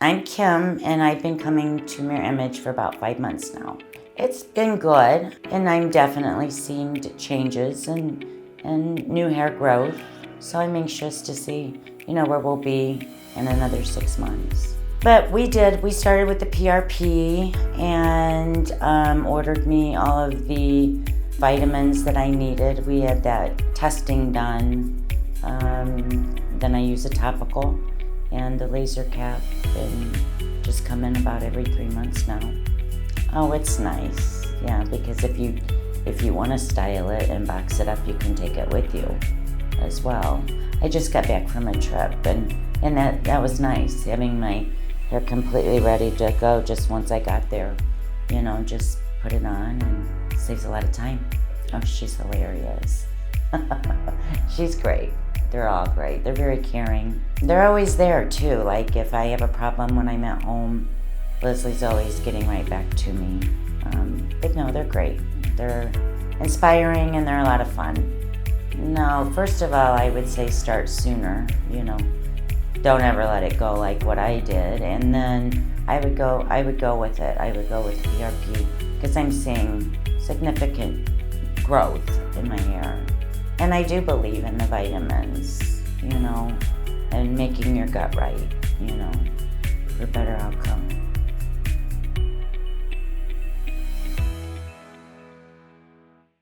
I'm Kim, and I've been coming to Mirror Image for about 5 months now. It's been good, and I'm definitely seeing changes and new hair growth. So I'm anxious to see, where we'll be in another 6 months. But we started with the PRP and ordered me all of the vitamins that I needed. We had that testing done. Then I use a topical and the laser cap, and just come in about every 3 months now. Oh, it's nice, yeah, because if you want to style it and box it up, you can take it with you as well. I just got back from a trip, and that was nice, having my hair completely ready to go just once I got there. Just put it on, and it saves a lot of time. Oh, she's hilarious. She's great. They're all great. They're very caring. They're always there too. Like if I have a problem when I'm at home, Leslie's always getting right back to me. But no, they're great. They're inspiring and they're a lot of fun. No, first of all, I would say start sooner. Don't ever let it go like what I did. And then I would go with it. I would go with PRP because I'm seeing significant growth in my hair. And I do believe in the vitamins, and making your gut right, for better outcome.